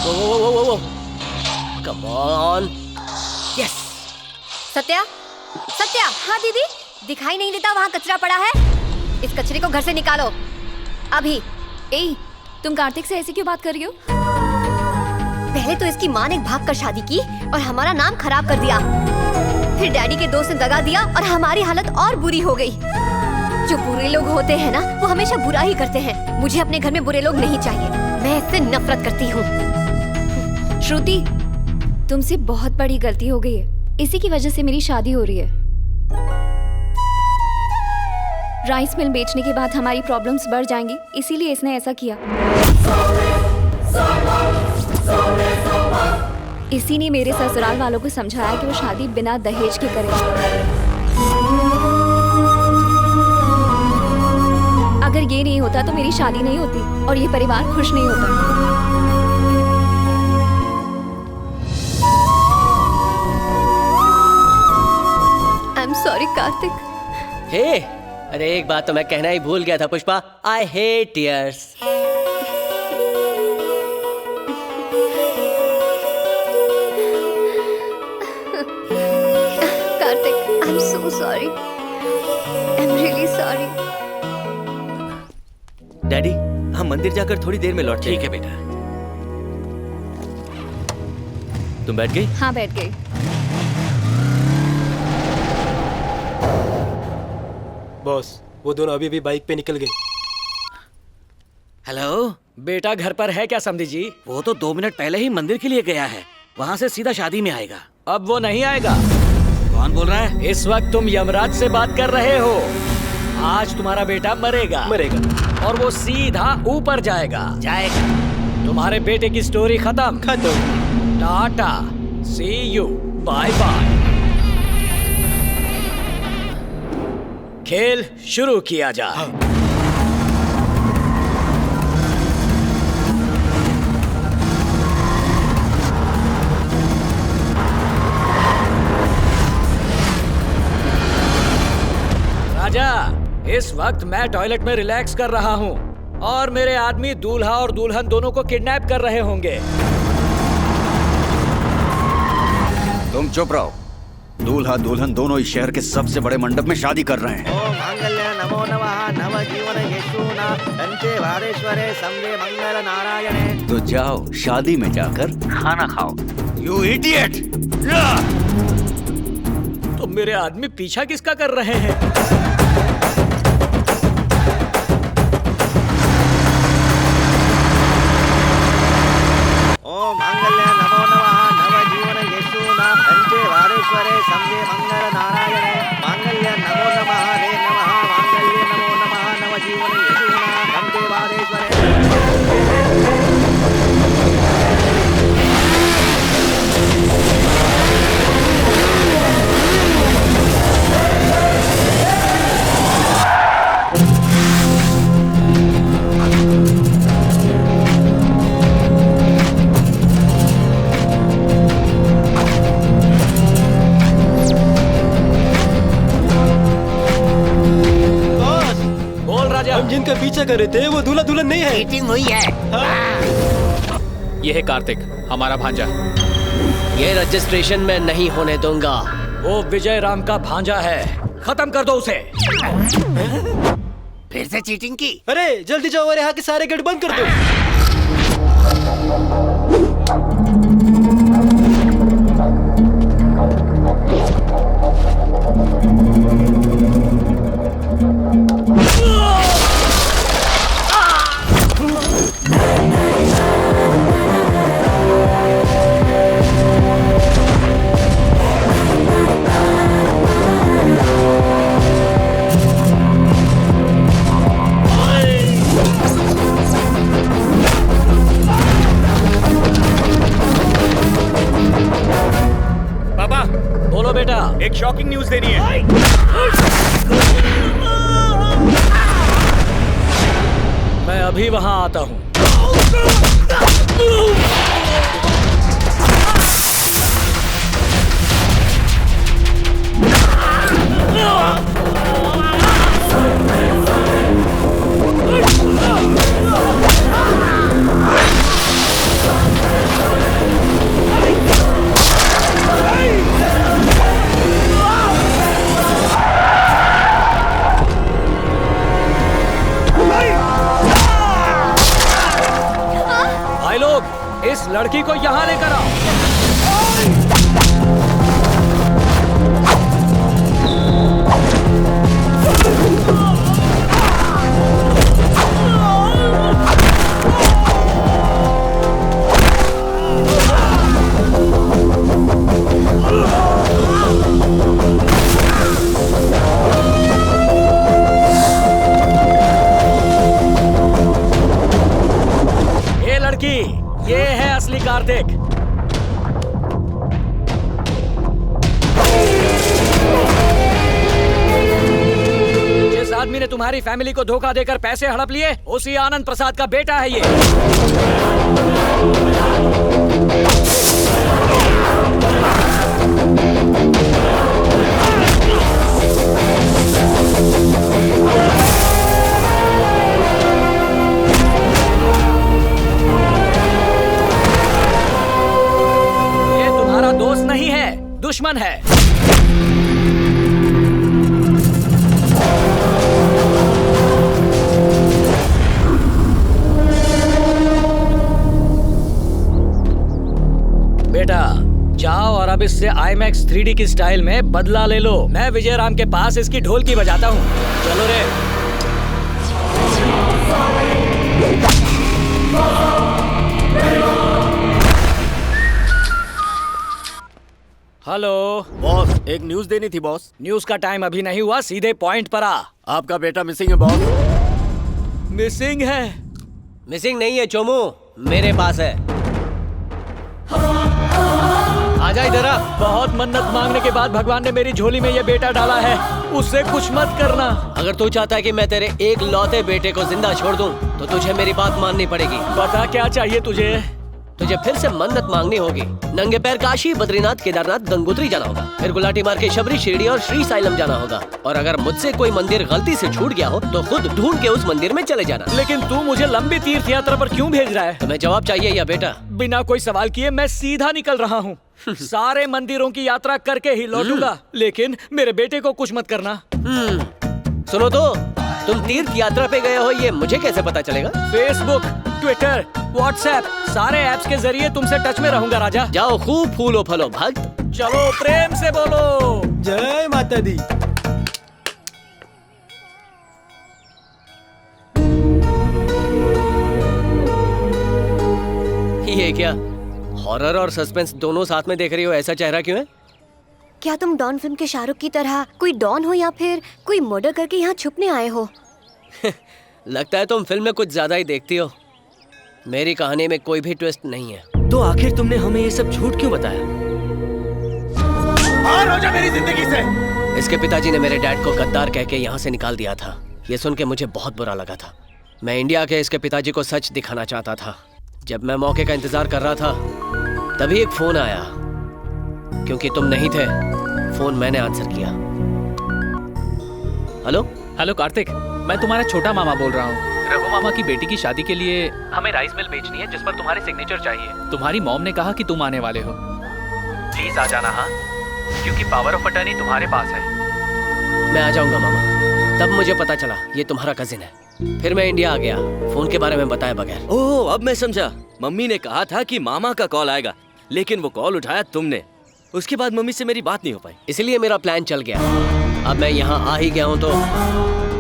वो come on. Yes. Satya, Satya. हाँ दीदी, दिखाई नहीं देता वहाँ कचरा पड़ा है? इस कचरे को घर से निकालो अभी। ए, तुम कार्तिक से ऐसे क्यों बात कर रही हो? पहले तो इसकी माँ ने भाग कर शादी की और हमारा नाम खराब कर दिया। फिर डैडी के दोस्त ने दगा दिया और हमारी हालत और बुरी हो गई। जो बुरे लोग होते हैं ना, वो हमेशा बुरा ही करते हैं। मुझे अपने घर में बुरे लोग नहीं चाहिए। मैं इससे नफरत करती हूँ। श्रुति, तुमसे बहुत बड़ी गलती हो गई है। इसी की वजह से मेरी शादी हो रही है। राइस मिल बेचने के बाद हमारी प्रॉब्लम्स बढ़ जाएंगी, इसीलिए इसने ऐसा किया। इसी ने मेरे ससुराल वालों को समझाया कि वो शादी बिना दहेज के करें। अगर ये नहीं होता तो मेरी शादी नहीं होती और ये परिवार खुश नहीं होता। I am sorry Kartik. Hey, अरे एक बात तो मैं कहना ही भूल गया था Pushpa. I hate tears. Kartik, I am so sorry. I am really sorry. Daddy, हम मंदिर जाकर थोड़ी देर में लौटते हैं। ठीक है बेटा। तुम बैठ गई? हाँ, बैठ गई। बॉस, वो दोनों अभी भी बाइक पे निकल गए। हेलो बेटा घर पर है क्या समधी जी? वो तो 2 मिनट पहले ही मंदिर के लिए गया है, वहाँ से सीधा शादी में आएगा। अब वो नहीं आएगा। कौन बोल रहा है? इस वक्त तुम यमराज से बात कर रहे हो। आज तुम्हारा बेटा मरेगा और वो सीधा ऊपर जाएगा। तुम्हारे बेटे की स्टोरी खत्म। टाटा, सी यू, बाय बाय। खेल शुरू किया जाए। राजा, इस वक्त मैं टॉयलेट में रिलैक्स कर रहा हूँ और मेरे आदमी दूल्हा और दुल्हन दोनों को किडनैप कर रहे होंगे। तुम चुप रहो। दूल्हा दुल्हन दोनों इस शहर के सबसे बड़े मंडप में शादी कर रहे हैं। ओम मांगल्य नमो नमः नवजीवन यशूना कंचे वारेश्वरे संगे मंगल नारायणे। तो जाओ शादी में जाकर खाना खाओ। You idiot! तो मेरे आदमी पीछा किसका कर रहे हैं? ओम मांगल्य नमो नमः नवजीवन यशूना कंचे वारेश्वरे संगे मंगल नारायणे। मांगल्य नमो नमः रे नमः मांगल्य नमो नमः नवजीवन यशूना कंचे वारेश्वरे। हम जिनका पीछा कर रहे थे वो दूल्हा दुल्हन नहीं है। मीटिंग हुई है। ये है कार्तिक, हमारा भांजा। ये रजिस्ट्रेशन में नहीं होने दूंगा। वो विजय राम का भांजा है, खत्म कर दो उसे। फिर से चीटिंग की? अरे जल्दी जाओ और यहाँ के सारे गेट बंद कर दो। बोलो बेटा। एक शॉकिंग न्यूज देनी है। मैं अभी वहां आता हूँ। इस लड़की को यहाँ लेकर आओ। ये लड़की, ये है असली कार्तिक। जिस आदमी ने तुम्हारी फैमिली को धोखा देकर पैसे हड़प लिए, उसी आनंद प्रसाद का बेटा है ये। ये तुम्हारा दोस्त नहीं है, दुश्मन है। बेटा जाओ और अब इससे IMAX 3D की स्टाइल में बदला ले लो। मैं विजय राम के पास इसकी ढोलकी बजाता हूँ। चलो रे। हेलो बॉस, एक न्यूज देनी थी बॉस। न्यूज का टाइम अभी नहीं हुआ, सीधे पॉइंट पर आ। आपका बेटा मिसिंग है बॉस। मिसिंग है? मिसिंग नहीं है चोमू, मेरे पास है। आजा इधर आ। बहुत मन्नत मांगने के बाद भगवान ने मेरी झोली में ये बेटा डाला है, उससे कुछ मत करना। अगर तू चाहता है कि मैं तेरे एक लौते बेटे को जिंदा छोड़ दूं, तो तुझे मेरी बात माननी पड़ेगी। बता क्या चाहिए तुझे? तुझे फिर से मन्नत मांगनी होगी। नंगे पैर काशी, बद्रीनाथ, केदारनाथ, गंगोत्री जाना होगा। फिर गुलाटी मार के शबरी, शिरडी और श्री साइलम जाना होगा। और अगर मुझसे कोई मंदिर गलती से छूट गया हो, तो खुद ढूंढ के उस मंदिर में चले जाना। लेकिन तू मुझे लंबी तीर्थ यात्रा पर क्यों भेज रहा है? तुम्हें जवाब चाहिए या बेटा? बिना कोई सवाल किए मैं सीधा निकल रहा हूँ। सारे मंदिरों की यात्रा करके ही लौटूंगा, लेकिन मेरे बेटे को कुछ मत करना। सुनो तो, तुम तीर्थ यात्रा पे गए हो ये मुझे कैसे पता चलेगा? फेसबुक, ट्विटर, व्हाट्सएप, सारे ऐप्स के जरिए तुमसे टच में रहूंगा राजा। जाओ खूब फूलो फलो भक्त। चलो प्रेम से बोलो जय माता दी। ये क्या, हॉरर और सस्पेंस दोनों साथ में देख रही हो? ऐसा चेहरा क्यों है? क्या तुम डॉन फिल्म के शाहरुख की तरह कोई डॉन हो या फिर कोई मर्डर करके यहाँ छुपने आए हो? लगता है तुम फिल्म में कुछ ज्यादा ही देखती हो। मेरी कहानी में कोई भी ट्विस्ट नहीं है। तो आखिर तुमने हमें ये सब झूठ क्यों बताया? बाहर हो जा मेरी जिंदगी से। इसके पिताजी ने मेरे डैड को गद्दार कह के यहाँ से निकाल दिया था। ये सुन के मुझे बहुत बुरा लगा था। मैं इंडिया के इसके पिताजी को सच दिखाना चाहता था। जब मैं मौके का इंतजार कर रहा था, तभी एक फोन आया। क्योंकि तुम नहीं थे, फोन मैंने आंसर किया। हेलो हेलो कार्तिक, मैं तुम्हारा छोटा मामा बोल रहा हूँ। रघु मामा की बेटी की शादी के लिए हमें राइस मिल बेचनी है, जिस पर तुम्हारे सिग्नेचर चाहिए। तुम्हारी मॉम ने कहा कि तुम आने वाले हो। प्लीज आ जाना। हाँ, क्योंकि पावर ऑफ अटर्नी तुम्हारे पास है। मैं आ जाऊंगा मामा। तब मुझे पता चला ये तुम्हारा कजिन है। फिर मैं इंडिया आ गया, फोन के बारे में बताए बगैर। ओह, अब मैं समझा। मम्मी ने कहा था कि मामा का कॉल आएगा, लेकिन वो कॉल उठाया तुमने। उसके बाद मम्मी से मेरी बात नहीं हो पाई, इसलिए मेरा प्लान चल गया। अब मैं यहाँ आ ही गया हूँ तो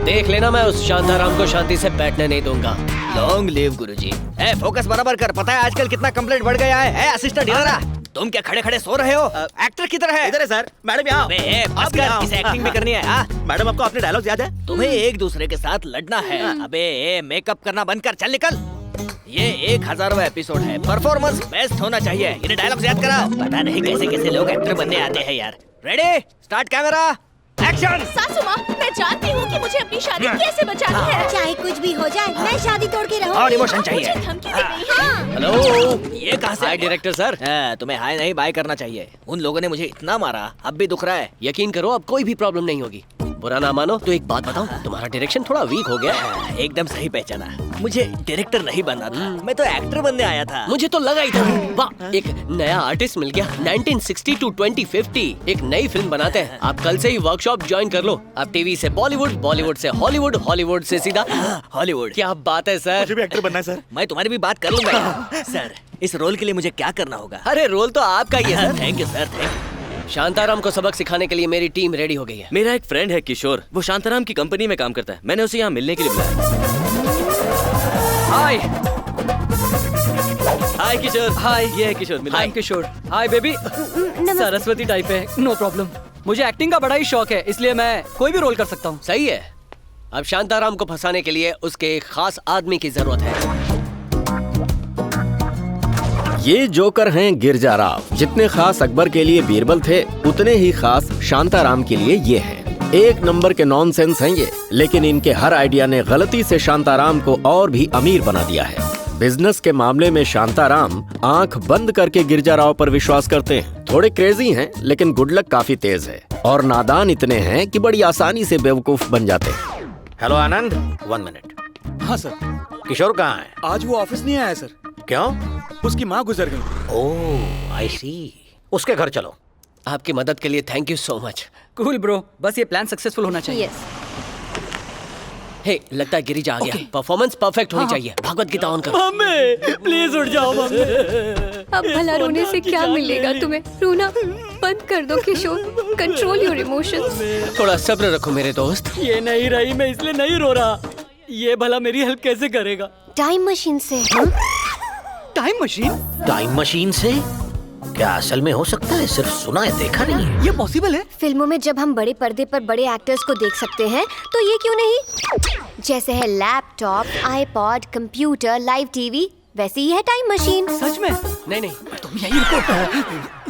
देख लेना, मैं उस शांताराम को शांति से बैठने नहीं दूंगा। लॉन्ग लिव गुरुजी। ए, फोकस बराबर कर। पता है आजकल कितना कंप्लेंट बढ़ गया है? असिस्टेंट इधर, तुम क्या खड़े खड़े सो रहे हो? एक्टर किधर है? इधर है सर। मैडम यहाँ। इसे एक्टिंग भी करनी है। हाँ? मैडम आपको अपने डायलॉग याद है? तुम्हें एक दूसरे के साथ लड़ना है। अबे मेकअप करना बंद कर, चल निकल। ये 1000वां एपिसोड है, परफॉर्मेंस बेस्ट होना चाहिए। इन्हें डायलॉग्स याद कराओ। पता नहीं कैसे कैसे लोग एक्टर बनने आते हैं यार। Ready, start camera, action. सासू माँ, मैं जानती हूँ कि मुझे अपनी शादी कैसे बचानी है। चाहे कुछ भी हो जाए, मैं शादी तोड़ के रहूंगी। और इमोशन चाहिए। मुझे धमकी दे रही है। हेलो, ये कहाँ से? हाय डायरेक्टर सर। तुम्हें हाय नहीं बाय करना चाहिए। उन लोगों ने मुझे इतना मारा, अब भी दुख रहा है। यकीन करो अब कोई भी प्रॉब्लम नहीं होगी। बुरा ना मानो तो एक बात बताऊं, तुम्हारा डायरेक्शन थोड़ा वीक हो गया। एकदम सही पहचाना। मुझे डायरेक्टर नहीं बनना था, मैं तो एक्टर बनने आया था। मुझे तो लगा ही था। वाह, एक नया आर्टिस्ट मिल गया। 1960 to 2050 एक नई फिल्म बनाते हैं। आप कल से ही वर्कशॉप ज्वाइन कर लो। आप टीवी से बॉलीवुड, बॉलीवुड से हॉलीवुड, हॉलीवुड से सीधा हॉलीवुड। क्या बात है सर। मुझे भी एक्टर बनना है सर। मैं तुम्हारी भी बात कर लूंगा। सर, इस रोल के लिए मुझे क्या करना होगा? अरे रोल तो आपका ही है sir. Thank you sir, thank you. Shantaram को सबक सिखाने के लिए मेरी टीम रेडी हो गई है। मेरा एक फ्रेंड है किशोर, वो शांताराम की कंपनी में काम करता है। मैंने उसे यहाँ मिलने के लिए बुलाया। हाय हाय किशोर। हाय, ये है किशोर। मिला। I am Kishore. Hi baby. Saraswati type है, नो प्रॉब्लम। मुझे एक्टिंग का बड़ा ही शौक है, इसलिए मैं कोई भी रोल कर सकता हूँ। सही है। अब शांताराम को फंसाने के लिए उसके एक खास आदमी की जरूरत है। ये जोकर हैं गिरजा राव। जितने खास अकबर के लिए बीरबल थे, उतने ही खास शांताराम के लिए ये हैं। एक नंबर के नॉनसेंस हैं ये, लेकिन इनके हर आइडिया ने गलती से शांताराम को और भी अमीर बना दिया है। बिजनेस के मामले में शांताराम आंख बंद करके गिरजा राव पर विश्वास करते हैं। थोड़े क्रेजी हैं, लेकिन गुड लक काफी तेज है और नादान इतने हैं कि बड़ी आसानी से बेवकूफ बन जाते हैं। हेलो आनंद, 1 मिनट। हाँ सर। किशोर कहाँ है? आज वो ऑफिस नहीं आया सर। क्यों? उसकी माँ गुजर गई। ओह, आई सी। उसके घर चलो। आपकी मदद के लिए thank you so much. Cool bro, बस ये प्लान सक्सेसफुल होना चाहिए। यस। हे, लगता है गिरिजा आ गया। परफॉर्मेंस परफेक्ट होनी चाहिए। भगवत गीता ऑन करो। मम्मी प्लीज उठ जाओ मम्मी। अब भला रोने से क्या मिलेगा तुम्हें? रोना बंद कर दो किशोर। Control your emotions. थोड़ा सब्र रखो मेरे दोस्त। ये नहीं रही, मैं इसलिए नहीं रो रहा। ये भला मेरी हेल्प कैसे करेगा? टाइम मशीन से। Time machine? टाइम मशीन से? क्या असल में हो सकता है? सिर्फ सुना है, देखा नहीं है। ये पॉसिबल है? फिल्मों में जब हम बड़े पर्दे पर बड़े एक्टर्स को देख सकते हैं, तो ये क्यों नहीं? जैसे है laptop, iPod, computer, live TV, वैसे ही है टाइम मशीन। सच में? नहीं नहीं, तुम यही रुको।